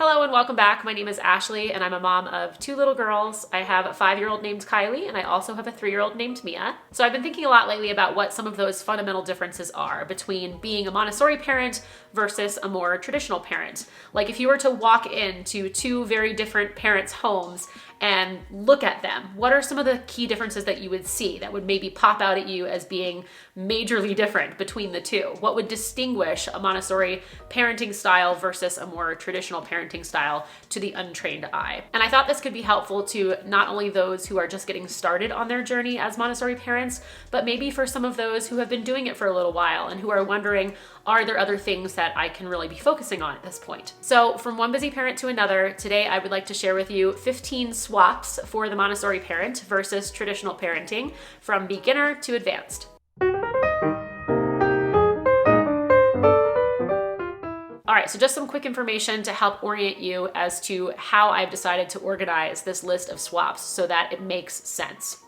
Hello and welcome back. My name is Ashley and I'm a mom of two little girls. I have a 5-year-old named Kylie and I also have a 3-year-old named Mia. So I've been thinking a lot lately about what some of those fundamental differences are between being a Montessori parent versus a more traditional parent. Like if you were to walk into two very different parents' homes and look at them, what are some of the key differences that you would see that would maybe pop out at you as being majorly different between the two? What would distinguish a Montessori parenting style versus a more traditional parenting style to the untrained eye? And I thought this could be helpful to not only those who are just getting started on their journey as Montessori parents, but maybe for some of those who have been doing it for a little while and who are wondering, are there other things that I can really be focusing on at this point? So from one busy parent to another, today I would like to share with you 15 swaps for the Montessori parent versus traditional parenting from beginner to advanced. All right, so just some quick information to help orient you as to how I've decided to organize this list of swaps so that it makes sense.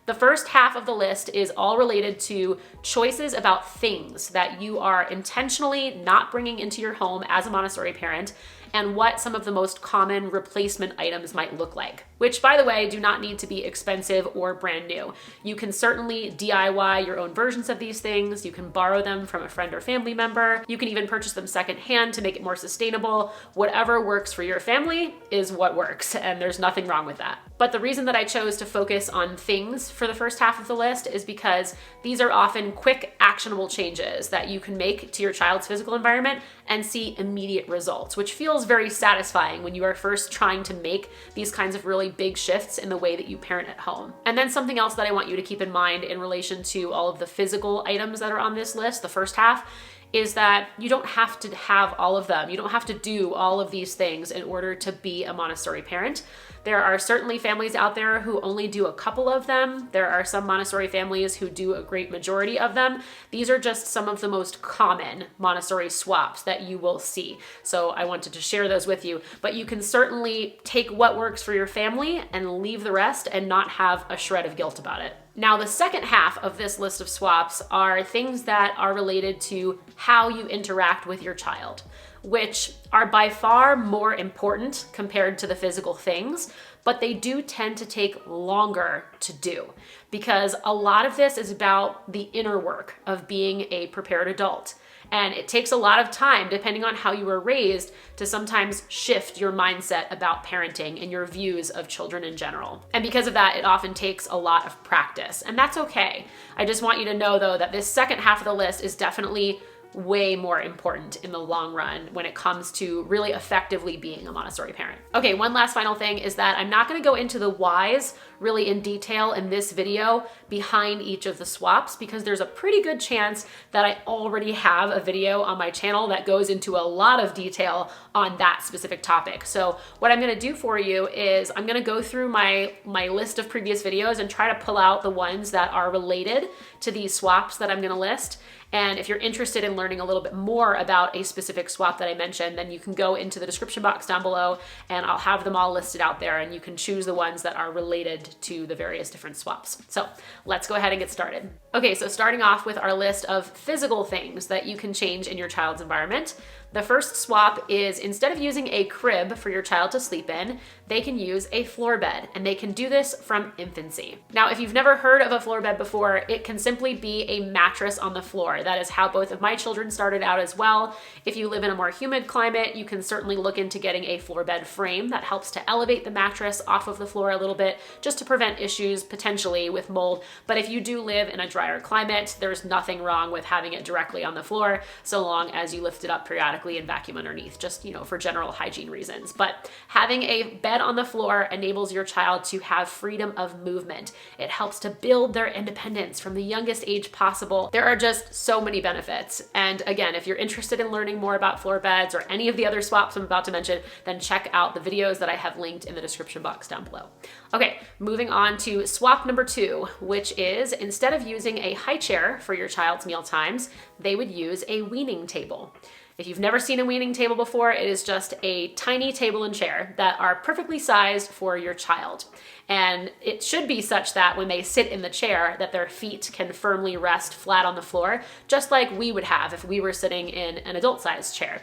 The first half of the list is all related to choices about things that you are intentionally not bringing into your home as a Montessori parent and what some of the most common replacement items might look like, which, by the way, do not need to be expensive or brand new. You can certainly DIY your own versions of these things. You can borrow them from a friend or family member. You can even purchase them secondhand to make it more sustainable. Whatever works for your family is what works, and there's nothing wrong with that. But the reason that I chose to focus on things for the first half of the list is because these are often quick, actionable changes that you can make to your child's physical environment and see immediate results, which feels very satisfying when you are first trying to make these kinds of really big shifts in the way that you parent at home. And then something else that I want you to keep in mind in relation to all of the physical items that are on this list, the first half, is that you don't have to have all of them. You don't have to do all of these things in order to be a Montessori parent. There are certainly families out there who only do a couple of them. There are some Montessori families who do a great majority of them. These are just some of the most common Montessori swaps that you will see. So I wanted to share those with you, but you can certainly take what works for your family and leave the rest and not have a shred of guilt about it. Now, the second half of this list of swaps are things that are related to how you interact with your child, which are by far more important compared to the physical things, but they do tend to take longer to do because a lot of this is about the inner work of being a prepared adult. And it takes a lot of time, depending on how you were raised, to sometimes shift your mindset about parenting and your views of children in general. And because of that, it often takes a lot of practice, and that's okay. I just want you to know, though, that this second half of the list is definitely way more important in the long run when it comes to really effectively being a Montessori parent. Okay, one last final thing is that I'm not going to go into the whys really in detail in this video behind each of the swaps because there's a pretty good chance that I already have a video on my channel that goes into a lot of detail on that specific topic. So what I'm going to do for you is I'm going to go through my list of previous videos and try to pull out the ones that are related to these swaps that I'm going to list. And if you're interested in learning a little bit more about a specific swap that I mentioned, then you can go into the description box down below and I'll have them all listed out there and you can choose the ones that are related to the various different swaps. So let's go ahead and get started. Okay, so starting off with our list of physical things that you can change in your child's environment. The first swap is instead of using a crib for your child to sleep in, they can use a floor bed, and they can do this from infancy. Now, if you've never heard of a floor bed before, it can simply be a mattress on the floor. That is how both of my children started out as well. If you live in a more humid climate, you can certainly look into getting a floor bed frame that helps to elevate the mattress off of the floor a little bit, just to prevent issues potentially with mold. But if you do live in a drier climate, there's nothing wrong with having it directly on the floor, so long as you lift it up periodically and vacuum underneath, just, for general hygiene reasons. But having a bed on the floor enables your child to have freedom of movement. It helps to build their independence from the youngest age possible. There are just so many benefits. And again, if you're interested in learning more about floor beds or any of the other swaps I'm about to mention, then check out the videos that I have linked in the description box down below. Okay, moving on to swap number 2, which is instead of using a high chair for your child's meal times, they would use a weaning table. If you've never seen a weaning table before, it is just a tiny table and chair that are perfectly sized for your child. And it should be such that when they sit in the chair, that their feet can firmly rest flat on the floor, just like we would have if we were sitting in an adult-sized chair.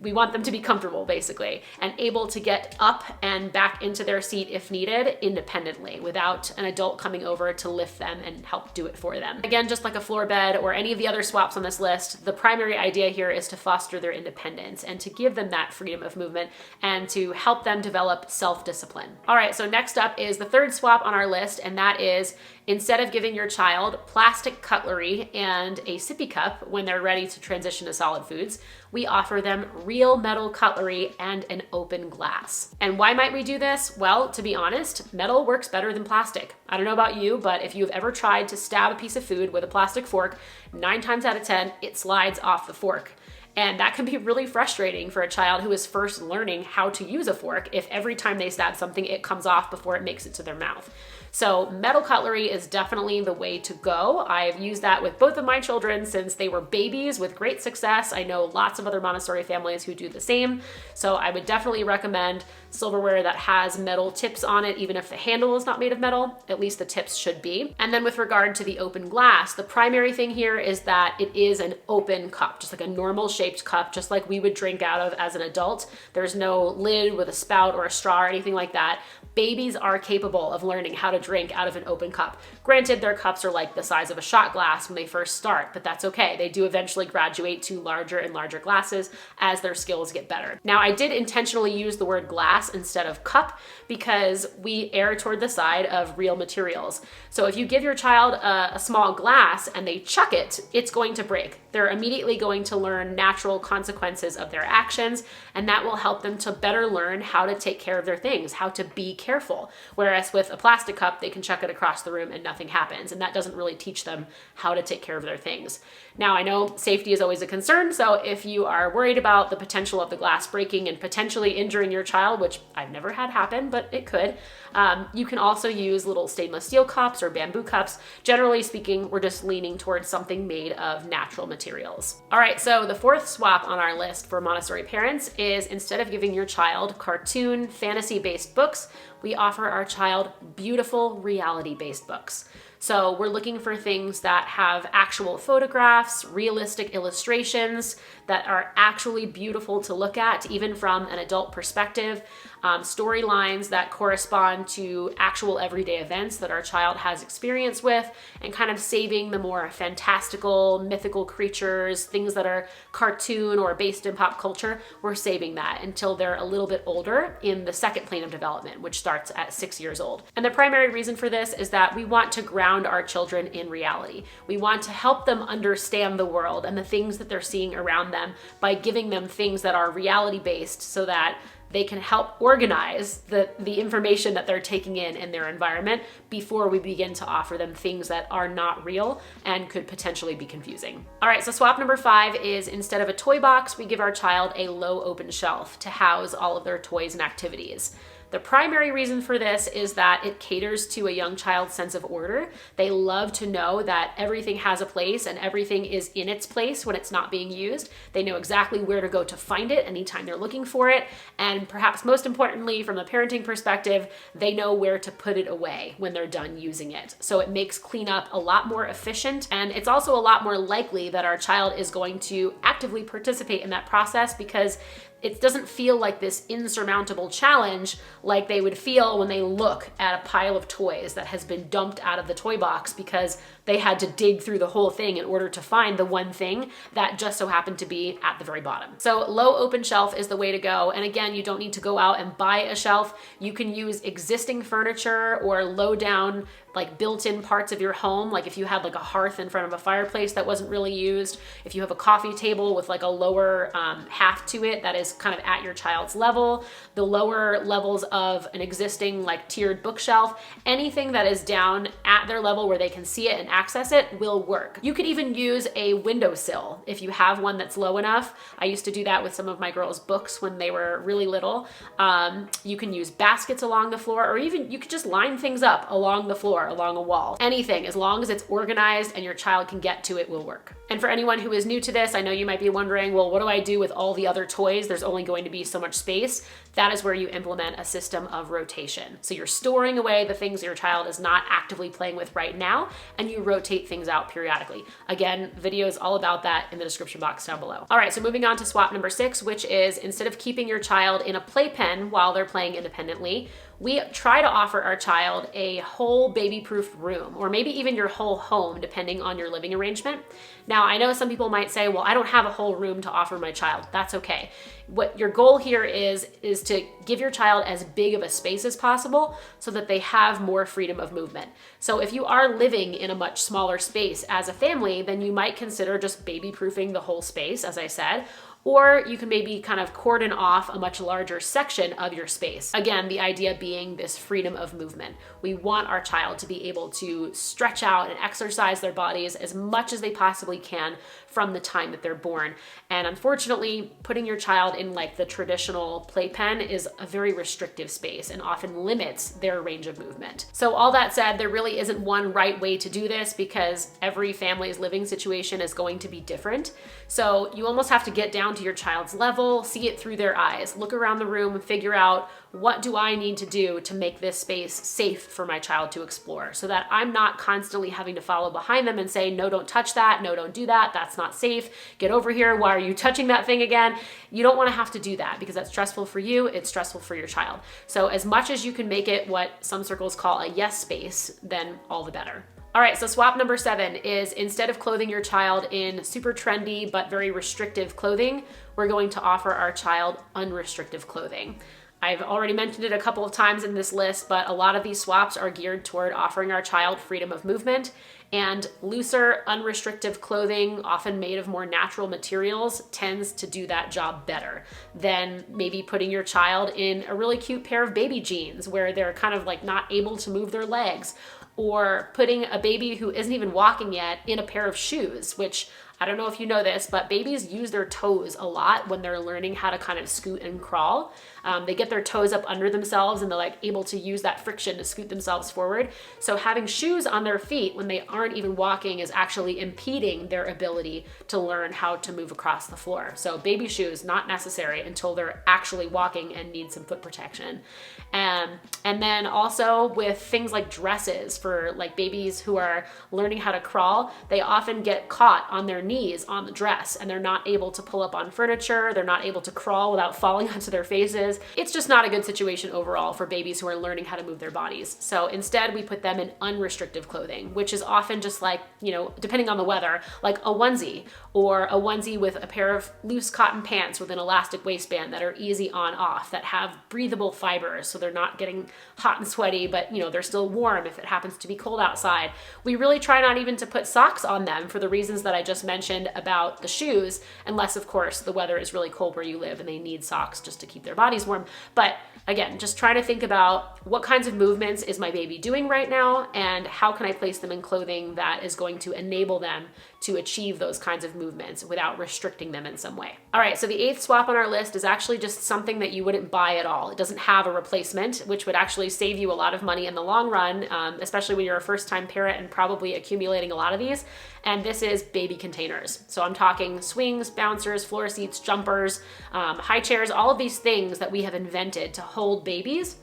We want them to be comfortable, basically, and able to get up and back into their seat if needed independently without an adult coming over to lift them and help do it for them. Again, just like a floor bed or any of the other swaps on this list, the primary idea here is to foster their independence and to give them that freedom of movement and to help them develop self-discipline. All right, so next up is the third swap on our list, and that is instead of giving your child plastic cutlery and a sippy cup when they're ready to transition to solid foods, we offer them real metal cutlery and an open glass. And why might we do this? Well, to be honest, metal works better than plastic. I don't know about you, but if you've ever tried to stab a piece of food with a plastic fork, 9 times out of 10, it slides off the fork. And that can be really frustrating for a child who is first learning how to use a fork if every time they stab something, it comes off before it makes it to their mouth. So metal cutlery is definitely the way to go. I've used that with both of my children since they were babies with great success. I know lots of other Montessori families who do the same. So I would definitely recommend silverware that has metal tips on it, even if the handle is not made of metal, at least the tips should be. And then with regard to the open glass, the primary thing here is that it is an open cup, just like a normal shaped cup, just like we would drink out of as an adult. There's no lid with a spout or a straw or anything like that. Babies are capable of learning how to drink out of an open cup. Granted, their cups are like the size of a shot glass when they first start, but that's okay. They do eventually graduate to larger and larger glasses as their skills get better. Now, I did intentionally use the word glass instead of cup because we err toward the side of real materials. So if you give your child a small glass and they chuck it, it's going to break. They're immediately going to learn natural consequences of their actions, and that will help them to better learn how to take care of their things, how to be careful. Whereas with a plastic cup, they can chuck it across the room and nothing happens, and that doesn't really teach them how to take care of their things. Now, I know safety is always a concern, so if you are worried about the potential of the glass breaking and potentially injuring your child, which I've never had happen, but it could, you can also use little stainless steel cups or bamboo cups. Generally speaking, we're just leaning towards something made of natural materials. All right, so the fourth swap on our list for Montessori parents is instead of giving your child cartoon, fantasy-based books, we offer our child beautiful reality-based books. So we're looking for things that have actual photographs, realistic illustrations that are actually beautiful to look at, even from an adult perspective, storylines that correspond to actual everyday events that our child has experience with, and kind of saving the more fantastical, mythical creatures, things that are cartoon or based in pop culture. We're saving that until they're a little bit older in the second plane of development, which starts at 6 years old. And the primary reason for this is that we want to ground our children in reality. We want to help them understand the world and the things that they're seeing around them by giving them things that are reality-based so that they can help organize the information that they're taking in their environment before we begin to offer them things that are not real and could potentially be confusing. All right, so swap number 5 is instead of a toy box, we give our child a low open shelf to house all of their toys and activities. The primary reason for this is that it caters to a young child's sense of order. They love to know that everything has a place and everything is in its place when it's not being used. They know exactly where to go to find it anytime they're looking for it. And perhaps most importantly, from the parenting perspective, they know where to put it away when they're done using it. So it makes cleanup a lot more efficient, and it's also a lot more likely that our child is going to actively participate in that process because it doesn't feel like this insurmountable challenge like they would feel when they look at a pile of toys that has been dumped out of the toy box because they had to dig through the whole thing in order to find the one thing that just so happened to be at the very bottom. So low open shelf is the way to go. And again, you don't need to go out and buy a shelf. You can use existing furniture or low down like built-in parts of your home. Like if you had like a hearth in front of a fireplace that wasn't really used, if you have a coffee table with like a lower half to it that is kind of at your child's level, the lower levels of an existing like tiered bookshelf, anything that is down at their level where they can see it and access it will work. You could even use a windowsill if you have one that's low enough. I used to do that with some of my girls' books when they were really little. You can use baskets along the floor, or even you could just line things up along the floor, along a wall. Anything, as long as it's organized and your child can get to it, will work. And for anyone who is new to this, I know you might be wondering, well, what do I do with all the other toys? There's only going to be so much space. That is where you implement a system of rotation. So you're storing away the things your child is not actively playing with right now, and you rotate things out periodically. Again, video is all about that in the description box down below. All right, so moving on to swap number 6, which is instead of keeping your child in a playpen while they're playing independently, we try to offer our child a whole baby-proof room, or maybe even your whole home, depending on your living arrangement. Now, I know some people might say, well, I don't have a whole room to offer my child. That's okay. What your goal here is to give your child as big of a space as possible so that they have more freedom of movement. So if you are living in a much smaller space as a family, then you might consider just baby-proofing the whole space, as I said, or you can maybe kind of cordon off a much larger section of your space. Again, the idea being this freedom of movement. We want our child to be able to stretch out and exercise their bodies as much as they possibly can from the time that they're born. And unfortunately, putting your child in like the traditional playpen is a very restrictive space and often limits their range of movement. So all that said, there really isn't one right way to do this because every family's living situation is going to be different. So you almost have to get down to your child's level, see it through their eyes, look around the room, figure out, what do I need to do to make this space safe for my child to explore so that I'm not constantly having to follow behind them and say, no, don't touch that. No, don't do that. That's not safe. Get over here. Why are you touching that thing again? You don't want to have to do that because that's stressful for you. It's stressful for your child. So as much as you can make it what some circles call a yes space, then all the better. All right, so swap number 7 is instead of clothing your child in super trendy but very restrictive clothing, we're going to offer our child unrestricted clothing. I've already mentioned it a couple of times in this list, but a lot of these swaps are geared toward offering our child freedom of movement, and looser, unrestricted clothing, often made of more natural materials, tends to do that job better than maybe putting your child in a really cute pair of baby jeans where they're kind of like not able to move their legs, or putting a baby who isn't even walking yet in a pair of shoes, which I don't know if you know this, but babies use their toes a lot when they're learning how to kind of scoot and crawl. They get their toes up under themselves and they're like able to use that friction to scoot themselves forward. So having shoes on their feet when they aren't even walking is actually impeding their ability to learn how to move across the floor. So baby shoes, not necessary until they're actually walking and need some foot protection. And then also with things like dresses for like babies who are learning how to crawl, they often get caught on their knees on the dress and they're not able to pull up on furniture. They're not able to crawl without falling onto their faces. It's just not a good situation overall for babies who are learning how to move their bodies. So instead we put them in unrestricted clothing, which is often just like, you know, depending on the weather, like a onesie or a onesie with a pair of loose cotton pants with an elastic waistband that are easy on off, that have breathable fibers so they're not getting hot and sweaty, but you know, they're still warm if it happens to be cold outside. We really try not even to put socks on them for the reasons that I just mentioned about the shoes, unless of course the weather is really cold where you live and they need socks just to keep their bodies warm. But again, just try to think about what kinds of movements is my baby doing right now and how can I place them in clothing that is going to enable them to achieve those kinds of movements without restricting them in some way. All right, so the 8th swap on our list is actually just something that you wouldn't buy at all. It doesn't have a replacement, which would actually save you a lot of money in the long run, especially when you're a first-time parent and probably accumulating a lot of these. And this is baby containers. So I'm talking swings, bouncers, floor seats, jumpers, high chairs, all of these things that we have invented to hold babies.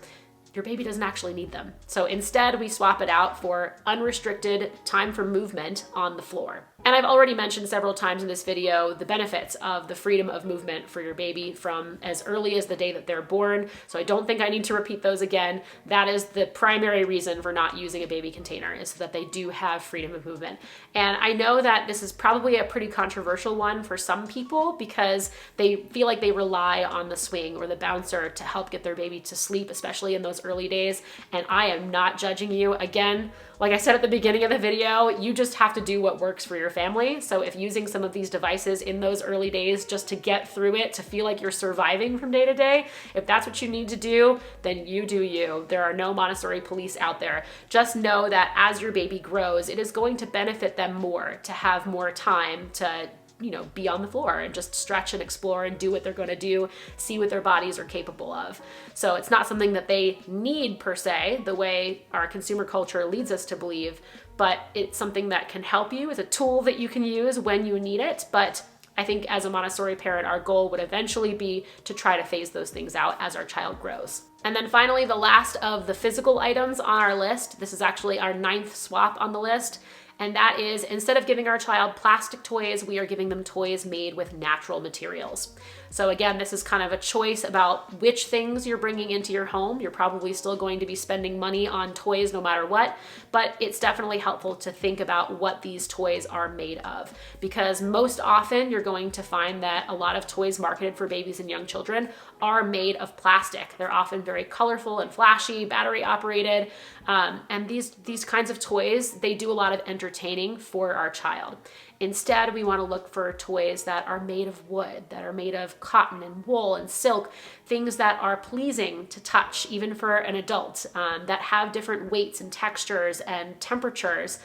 Your baby doesn't actually need them. So instead we swap it out for unrestricted time for movement on the floor. And I've already mentioned several times in this video the benefits of the freedom of movement for your baby from as early as the day that they're born. So I don't think I need to repeat those again. That is the primary reason for not using a baby container, is so that they do have freedom of movement. And I know that this is probably a pretty controversial one for some people because they feel like they rely on the swing or the bouncer to help get their baby to sleep, especially in those early days. And I am not judging you. Again, like I said at the beginning of the video, you just have to do what works for your family. So if using some of these devices in those early days just to get through it, to feel like you're surviving from day to day, if that's what you need to do, then you do you. There are no Montessori police out there. Just know that as your baby grows, it is going to benefit them more to have more time to be on the floor and just stretch and explore and do what they're going to do, see what their bodies are capable of. So it's not something that they need per se, the way our consumer culture leads us to believe, but it's something that can help you. It's a tool that you can use when you need it. But I think as a Montessori parent, our goal would eventually be to try to phase those things out as our child grows. And then finally, the last of the physical items on our list, this is actually our 9th swap on the list, and that is, instead of giving our child plastic toys, we are giving them toys made with natural materials. So again, this is kind of a choice about which things you're bringing into your home. You're probably still going to be spending money on toys no matter what, but it's definitely helpful to think about what these toys are made of, because most often you're going to find that a lot of toys marketed for babies and young children are made of plastic. They're often very colorful and flashy, battery operated, and these kinds of toys, they do a lot of entertaining for our child. Instead, we want to look for toys that are made of wood, that are made of cotton and wool and silk, things that are pleasing to touch, even for an adult, that have different weights and textures and temperatures,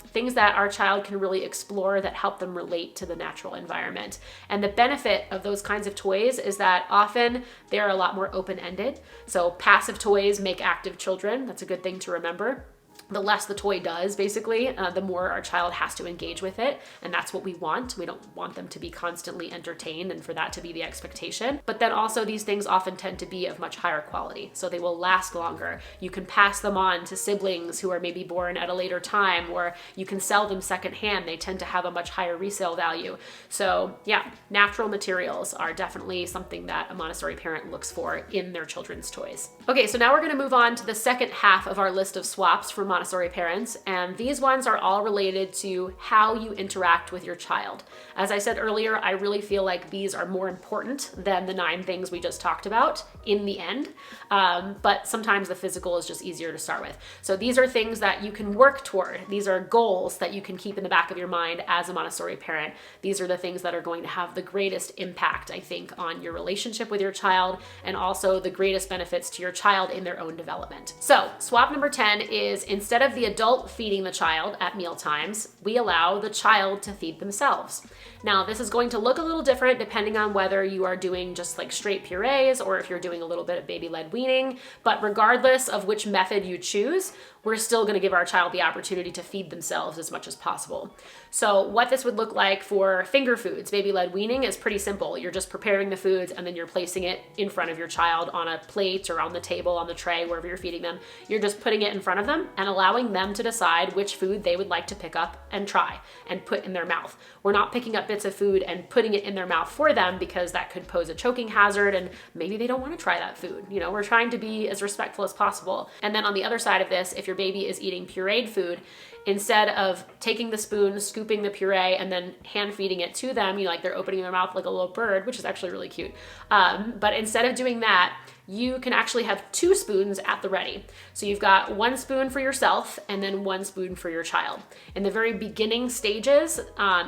things that our child can really explore that help them relate to the natural environment. And the benefit of those kinds of toys is that often they're a lot more open-ended. So passive toys make active children. That's a good thing to remember. The less the toy does, basically, the more our child has to engage with it. And that's what we want. We don't want them to be constantly entertained and for that to be the expectation. But then also these things often tend to be of much higher quality. So they will last longer. You can pass them on to siblings who are maybe born at a later time, or you can sell them secondhand. They tend to have a much higher resale value. So yeah, natural materials are definitely something that a Montessori parent looks for in their children's toys. Okay, so now we're going to move on to the second half of our list of swaps for Montessori parents, and these ones are all related to how you interact with your child. As I said earlier, I really feel like these are more important than the 9 things we just talked about in the end, but sometimes the physical is just easier to start with. So these are things that you can work toward. These are goals that you can keep in the back of your mind as a Montessori parent. These are the things that are going to have the greatest impact, I think, on your relationship with your child, and also the greatest benefits to your child in their own development. So swap number 10 is, instead of the adult feeding the child at meal times, we allow the child to feed themselves. Now, this is going to look a little different depending on whether you are doing just like straight purees or if you're doing a little bit of baby-led weaning, but regardless of which method you choose, we're still going to give our child the opportunity to feed themselves as much as possible. So what this would look like for finger foods, baby-led weaning, is pretty simple. You're just preparing the foods and then you're placing it in front of your child on a plate or on the table, on the tray, wherever you're feeding them. You're just putting it in front of them and allowing them to decide which food they would like to pick up and try and put in their mouth. We're not picking up bits of food and putting it in their mouth for them, because that could pose a choking hazard and maybe they don't want to try that food. We're trying to be as respectful as possible. And then on the other side of this, if your baby is eating pureed food, instead of taking the spoon, scooping the puree, and then hand feeding it to them, like they're opening their mouth like a little bird, which is actually really cute. But instead of doing that, you can actually have 2 spoons at the ready. So you've got 1 spoon for yourself and then 1 spoon for your child. In the very beginning stages,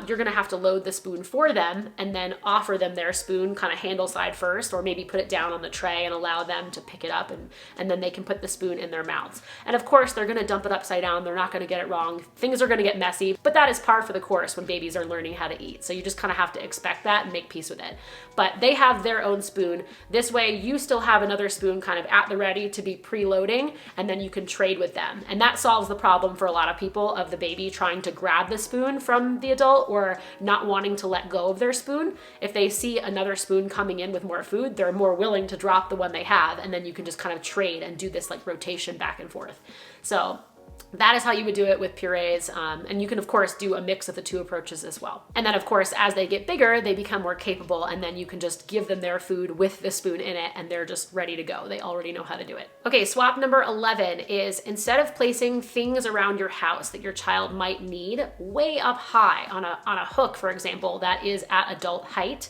you're gonna have to load the spoon for them and then offer them their spoon kind of handle side first, or maybe put it down on the tray and allow them to pick it up, and then they can put the spoon in their mouths. And of course, they're gonna dump it upside down. They're not gonna get it wrong. Things are gonna get messy, but that is par for the course when babies are learning how to eat. So you just kind of have to expect that and make peace with it. But they have their own spoon. This way, you still have another spoon kind of at the ready to be preloading, and then you can trade with them. And that solves the problem for a lot of people of the baby trying to grab the spoon from the adult or not wanting to let go of their spoon. If they see another spoon coming in with more food, they're more willing to drop the one they have, and then you can just kind of trade and do this like rotation back and forth. So that is how you would do it with purees. And you can, of course, do a mix of the 2 approaches as well. And then, of course, as they get bigger, they become more capable, and then you can just give them their food with the spoon in it, and they're just ready to go. They already know how to do it. Okay, swap number 11 is, instead of placing things around your house that your child might need way up high on a hook, for example, that is at adult height,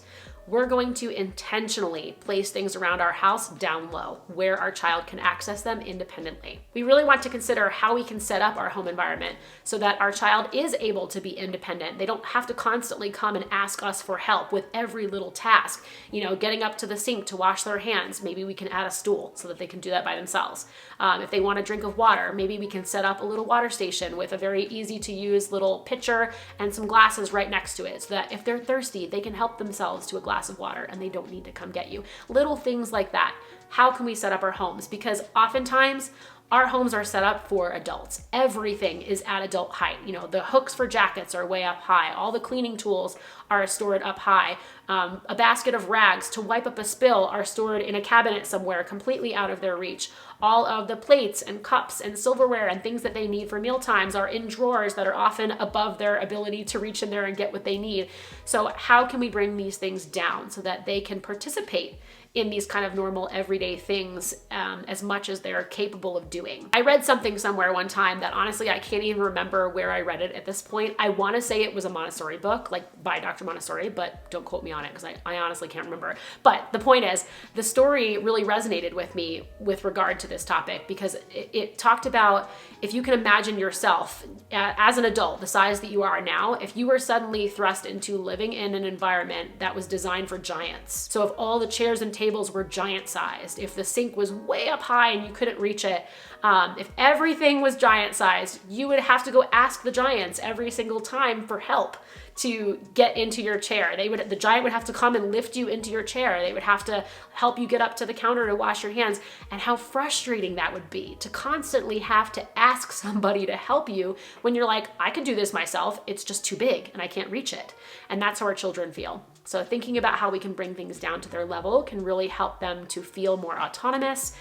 we're going to intentionally place things around our house down low where our child can access them independently. We really want to consider how we can set up our home environment so that our child is able to be independent. They don't have to constantly come and ask us for help with every little task. Getting up to the sink to wash their hands, maybe we can add a stool so that they can do that by themselves. If they want a drink of water, maybe we can set up a little water station with a very easy to use little pitcher and some glasses right next to it so that if they're thirsty, they can help themselves to a glass of water and they don't need to come get you. Little things like that. How can we set up our homes? Because oftentimes our homes are set up for adults. Everything is at adult height. The hooks for jackets are way up high. All the cleaning tools are stored up high. A basket of rags to wipe up a spill are stored in a cabinet somewhere completely out of their reach. All of the plates and cups and silverware and things that they need for meal times are in drawers that are often above their ability to reach in there and get what they need. So how can we bring these things down so that they can participate in these kind of normal everyday things as much as they're capable of doing? I read something somewhere one time that honestly I can't even remember where I read it at this point. I want to say it was a Montessori book, like by Dr. Montessori, but don't quote me on it because I honestly can't remember. But the point is, the story really resonated with me with regard to this topic because it talked about if you can imagine yourself as an adult, the size that you are now, if you were suddenly thrust into living in an environment that was designed for giants. So if all the chairs and tables were giant sized, if the sink was way up high and you couldn't reach it, if everything was giant sized, you would have to go ask the giants every single time for help to get into your chair. The giant would have to come and lift you into your chair. They would have to help you get up to the counter to wash your hands. And how frustrating that would be to constantly have to ask somebody to help you when you're like, I can do this myself. It's just too big and I can't reach it. And that's how our children feel. So thinking about how we can bring things down to their level can really help them to feel more autonomous,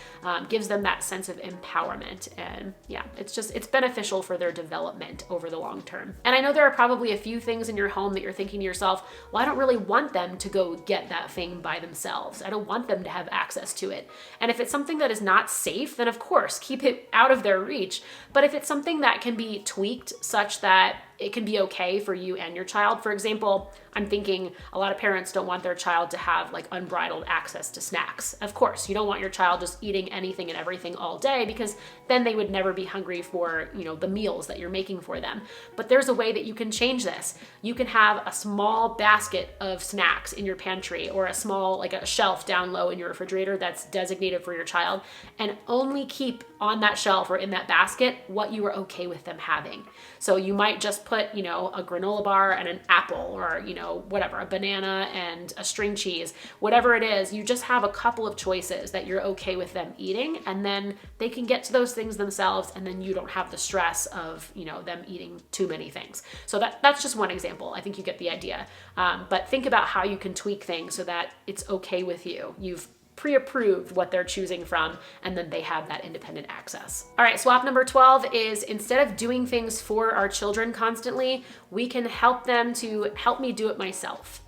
gives them that sense of empowerment. And yeah, it's beneficial for their development over the long term. And I know there are probably a few things in your home that you're thinking to yourself, well, I don't really want them to go get that thing by themselves. I don't want them to have access to it. And if it's something that is not safe, then of course, keep it out of their reach. But if it's something that can be tweaked such that it can be okay for you and your child. For example, I'm thinking a lot of parents don't want their child to have like unbridled access to snacks. Of course, you don't want your child just eating anything and everything all day because then they would never be hungry for, the meals that you're making for them. But there's a way that you can change this. You can have a small basket of snacks in your pantry or a small, like a shelf down low in your refrigerator that's designated for your child and only keep on that shelf or in that basket what you are okay with them having. So you might just put, a granola bar and an apple or, whatever, a banana and a string cheese, whatever it is, you just have a couple of choices that you're okay with them eating and then they can get to those things themselves and then you don't have the stress of, them eating too many things. So that's just one example. I think you get the idea. But think about how you can tweak things so that it's okay with you. You've pre-approved what they're choosing from, and then they have that independent access. All right, swap number 12 is instead of doing things for our children constantly, we can help them to help me do it myself.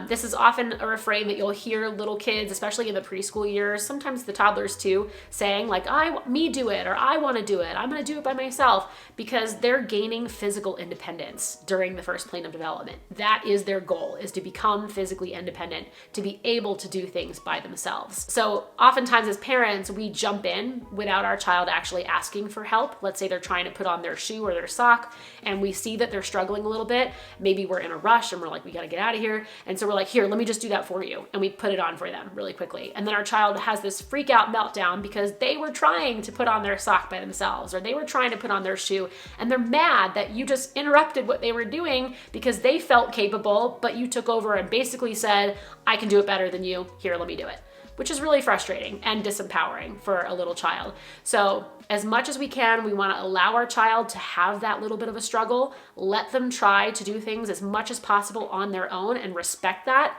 This is often a refrain that you'll hear little kids, especially in the preschool years, sometimes the toddlers too, saying like, me do it, or I want to do it, I'm going to do it by myself, because they're gaining physical independence during the first plane of development. That is their goal, is to become physically independent, to be able to do things by themselves. So oftentimes as parents, we jump in without our child actually asking for help. Let's say they're trying to put on their shoe or their sock, and we see that they're struggling a little bit. Maybe we're in a rush and we're like, we got to get out of here. And so we're like, here, let me just do that for you. And we put it on for them really quickly. And then our child has this freak out meltdown because they were trying to put on their sock by themselves, or they were trying to put on their shoe. And they're mad that you just interrupted what they were doing because they felt capable, but you took over and basically said, I can do it better than you. Here, let me do it. Which is really frustrating and disempowering for a little child. So as much as we can, we want to allow our child to have that little bit of a struggle, let them try to do things as much as possible on their own and respect that.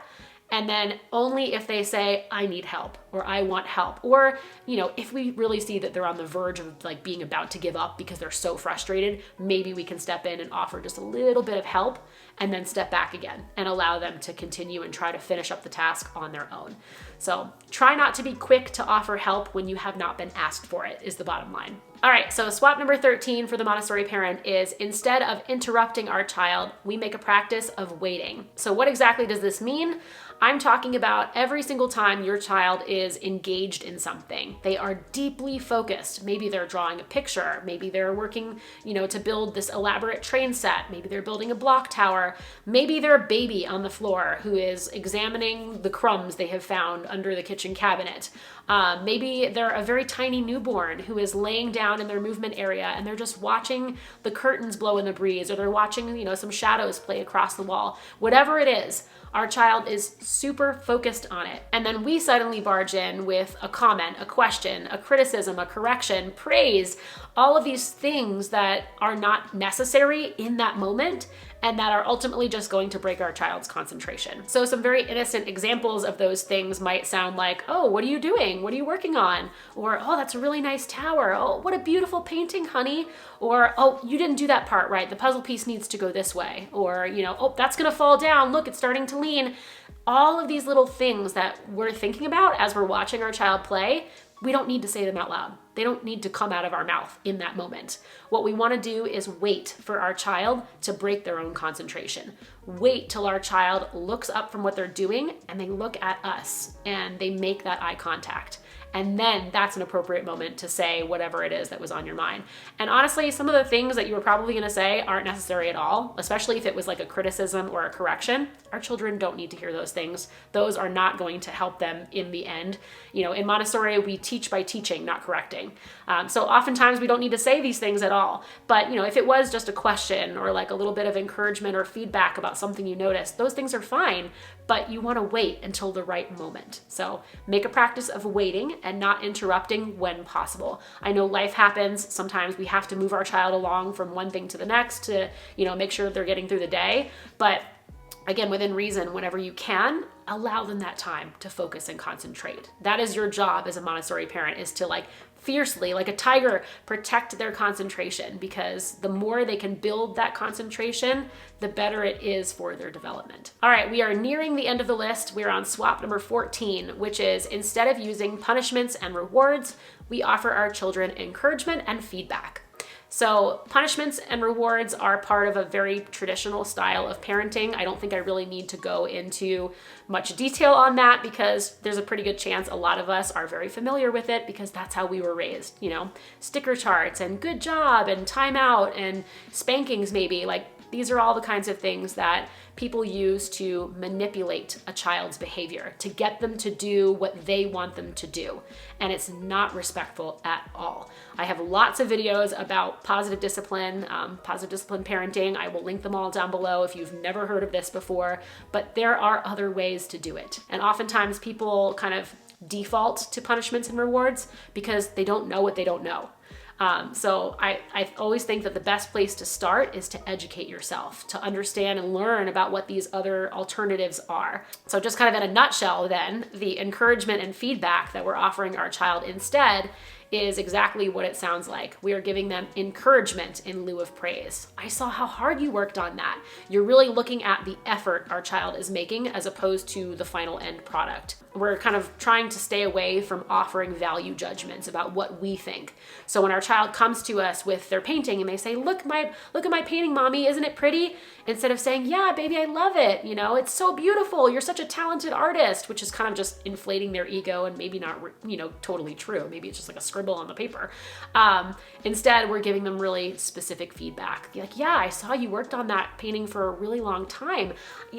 And then only if they say, I need help, or I want help, or, if we really see that they're on the verge of like being about to give up because they're so frustrated, maybe we can step in and offer just a little bit of help and then step back again and allow them to continue and try to finish up the task on their own. So try not to be quick to offer help when you have not been asked for it, is the bottom line. All right, so swap number 13 for the Montessori parent is instead of interrupting our child, we make a practice of waiting. So what exactly does this mean? I'm talking about every single time your child is engaged in something. They are deeply focused. Maybe they're drawing a picture. Maybe they're working, to build this elaborate train set. Maybe they're building a block tower. Maybe they're a baby on the floor who is examining the crumbs they have found under the kitchen cabinet. Maybe they're a very tiny newborn who is laying down in their movement area and they're just watching the curtains blow in the breeze, or they're watching, some shadows play across the wall. Whatever it is, our child is super focused on it. And then we suddenly barge in with a comment, a question, a criticism, a correction, praise, all of these things that are not necessary in that moment and that are ultimately just going to break our child's concentration. So some very innocent examples of those things might sound like, oh, what are you doing? What are you working on? Or, oh, that's a really nice tower. Oh, what a beautiful painting, honey. Or, oh, you didn't do that part right. The puzzle piece needs to go this way. Or, oh, that's gonna fall down. Look, it's starting to lean. All of these little things that we're thinking about as we're watching our child play, we don't need to say them out loud. They don't need to come out of our mouth in that moment. What we want to do is wait for our child to break their own concentration. Wait till our child looks up from what they're doing and they look at us and they make that eye contact. And then that's an appropriate moment to say whatever it is that was on your mind. And honestly, some of the things that you were probably gonna say aren't necessary at all, especially if it was like a criticism or a correction. Our children don't need to hear those things. Those are not going to help them in the end. In Montessori, we teach by teaching, not correcting. So oftentimes we don't need to say these things at all. But if it was just a question or like a little bit of encouragement or feedback about something you noticed, those things are fine, but you wanna wait until the right moment. So make a practice of waiting and not interrupting when possible. I know life happens. Sometimes we have to move our child along from one thing to the next to, make sure they're getting through the day. But again, within reason, whenever you can, allow them that time to focus and concentrate. That is your job as a Montessori parent, is to fiercely, like a tiger, protect their concentration, because the more they can build that concentration, the better it is for their development. All right, we are nearing the end of the list. We're on swap number 14, which is instead of using punishments and rewards, we offer our children encouragement and feedback. So punishments and rewards are part of a very traditional style of parenting. I don't think I really need to go into much detail on that because there's a pretty good chance a lot of us are very familiar with it because that's how we were raised, sticker charts and good job and time out and spankings maybe. These are all the kinds of things that people use to manipulate a child's behavior, to get them to do what they want them to do. And it's not respectful at all. I have lots of videos about positive discipline parenting. I will link them all down below if you've never heard of this before, but there are other ways to do it. And oftentimes people kind of default to punishments and rewards because they don't know what they don't know. So I always think that the best place to start is to educate yourself, to understand and learn about what these other alternatives are. So just kind of in a nutshell then, the encouragement and feedback that we're offering our child instead is exactly what it sounds like. We are giving them encouragement in lieu of praise. I saw how hard you worked on that. You're really looking at the effort our child is making as opposed to the final end product. We're kind of trying to stay away from offering value judgments about what we think. So when our child comes to us with their painting and they say, look at my painting, mommy, isn't it pretty? Instead of saying, yeah, baby, I love it. It's so beautiful. You're such a talented artist, which is kind of just inflating their ego and maybe not, totally true. Maybe it's just like a scribble on the paper. Instead, we're giving them really specific feedback. Like, yeah, I saw you worked on that painting for a really long time.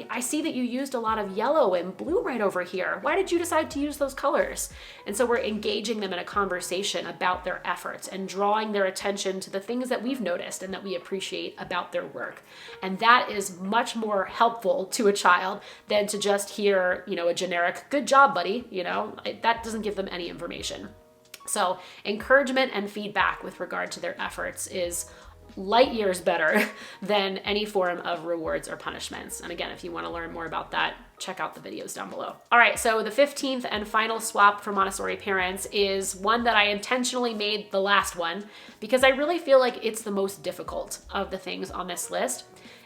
I see that you used a lot of yellow and blue right over here. Why did you decide to use those colors? And so we're engaging them in a conversation about their efforts and drawing their attention to the things that we've noticed and that we appreciate about their work. And that is much more helpful to a child than to just hear, a generic, good job, buddy. That doesn't give them any information. So encouragement and feedback with regard to their efforts is light years better than any form of rewards or punishments. And again, if you want to learn more about that, check out the videos down below. All right, so the 15th and final swap for Montessori parents is one that I intentionally made the last one because I really feel like it's the most difficult of the things on this list.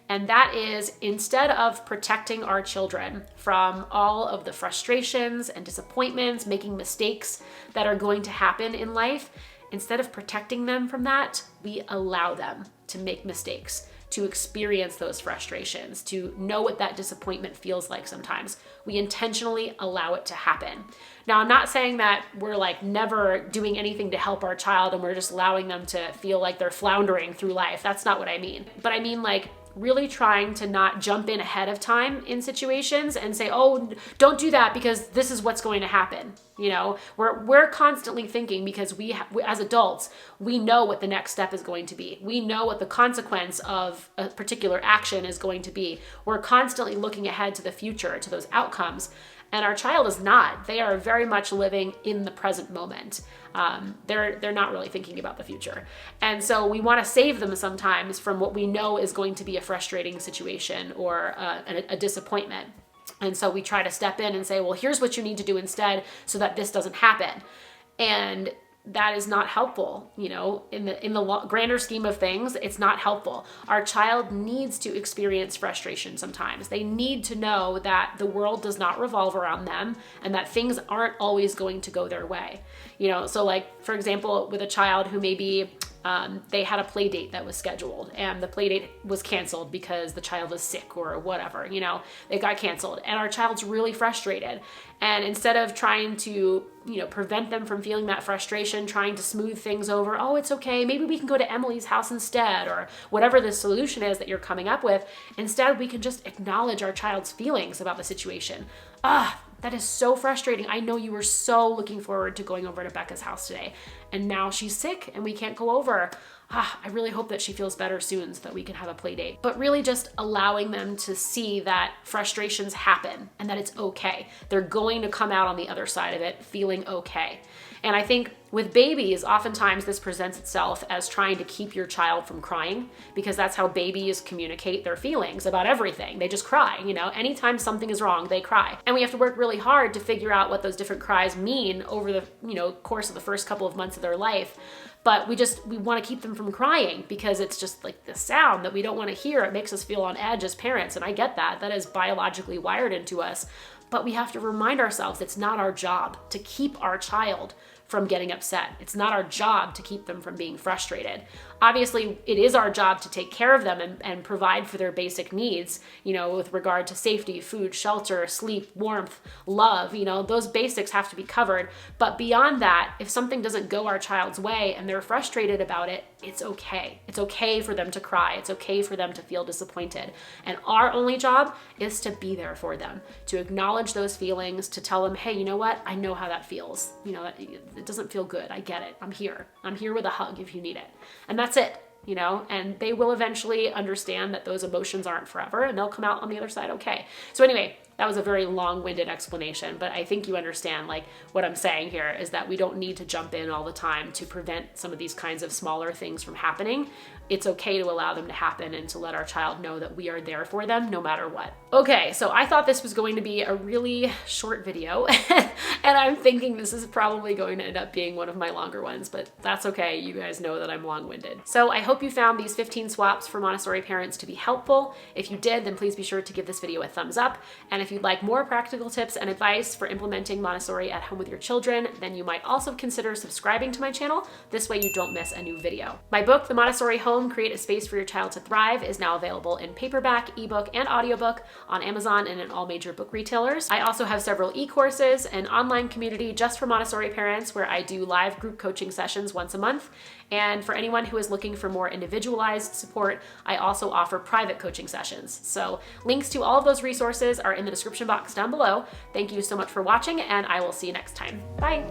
And that is, instead of protecting our children from all of the frustrations and disappointments, making mistakes that are going to happen in life, instead of protecting them from that, we allow them to make mistakes, to experience those frustrations, to know what that disappointment feels like sometimes. We intentionally allow it to happen. Now, I'm not saying that we're like never doing anything to help our child and we're just allowing them to feel like they're floundering through life. That's not what I mean. But I mean like really trying to not jump in ahead of time in situations and say, oh, don't do that because this is what's going to happen. You know, we're constantly thinking because we as adults, we know what the next step is going to be. We know what the consequence of a particular action is going to be. We're constantly looking ahead to the future, to those outcomes. And our child is not. They are very much living in the present moment. They're not really thinking about the future. And so we want to save them sometimes from what we know is going to be a frustrating situation or a disappointment. And so we try to step in and say, well, here's what you need to do instead so that this doesn't happen. And that is not helpful, you know, in the grander scheme of things, it's not helpful. Our child needs to experience frustration sometimes. They need to know that the world does not revolve around them and that things aren't always going to go their way. You know, so like, for example, with a child who maybe they had a play date that was scheduled and the play date was canceled because the child was sick or whatever, you know, it got canceled and our child's really frustrated. And instead of trying to, you know, prevent them from feeling that frustration, trying to smooth things over, oh, it's okay, maybe we can go to Emily's house instead, or whatever the solution is that you're coming up with, instead we can just acknowledge our child's feelings about the situation. That is so frustrating. I know you were so looking forward to going over to Becca's house today, and now she's sick and we can't go over. I really hope that she feels better soon so that we can have a play date. But really just allowing them to see that frustrations happen and that it's okay. They're going to come out on the other side of it feeling okay. And I think with babies, oftentimes this presents itself as trying to keep your child from crying because that's how babies communicate their feelings about everything. They just cry, you know, anytime something is wrong, they cry. And we have to work really hard to figure out what those different cries mean over the, you know, course of the first couple of months of their life. But we want to keep them from crying because it's just like the sound that we don't want to hear. It makes us feel on edge as parents. And I get that. That is biologically wired into us. But we have to remind ourselves it's not our job to keep our child from getting upset. It's not our job to keep them from being frustrated. Obviously, it is our job to take care of them and provide for their basic needs, you know, with regard to safety, food, shelter, sleep, warmth, love, you know, those basics have to be covered. But beyond that, if something doesn't go our child's way and they're frustrated about it, it's okay. It's okay for them to cry. It's okay for them to feel disappointed. And our only job is to be there for them, to acknowledge those feelings, to tell them, hey, you know what? I know how that feels. You know, it doesn't feel good. I get it. I'm here. I'm here with a hug if you need it. And that's it, you know, and they will eventually understand that those emotions aren't forever and they'll come out on the other side okay. So anyway, that was a very long-winded explanation, but I think you understand like what I'm saying here is that we don't need to jump in all the time to prevent some of these kinds of smaller things from happening. It's okay to allow them to happen and to let our child know that we are there for them no matter what. Okay, so I thought this was going to be a really short video and I'm thinking this is probably going to end up being one of my longer ones, but that's okay. You guys know that I'm long-winded. So I hope you found these 15 swaps for Montessori parents to be helpful. If you did, then please be sure to give this video a thumbs up. And if you'd like more practical tips and advice for implementing Montessori at home with your children, then you might also consider subscribing to my channel. This way you don't miss a new video. My book, The Montessori Home, Create a Space for Your Child to Thrive, is now available in paperback, ebook, and audiobook on Amazon and in all major book retailers. I also have several e-courses, an online community just for Montessori parents where I do live group coaching sessions once a month. And for anyone who is looking for more individualized support, I also offer private coaching sessions. So links to all of those resources are in the description box down below. Thank you so much for watching, and I will see you next time. Bye.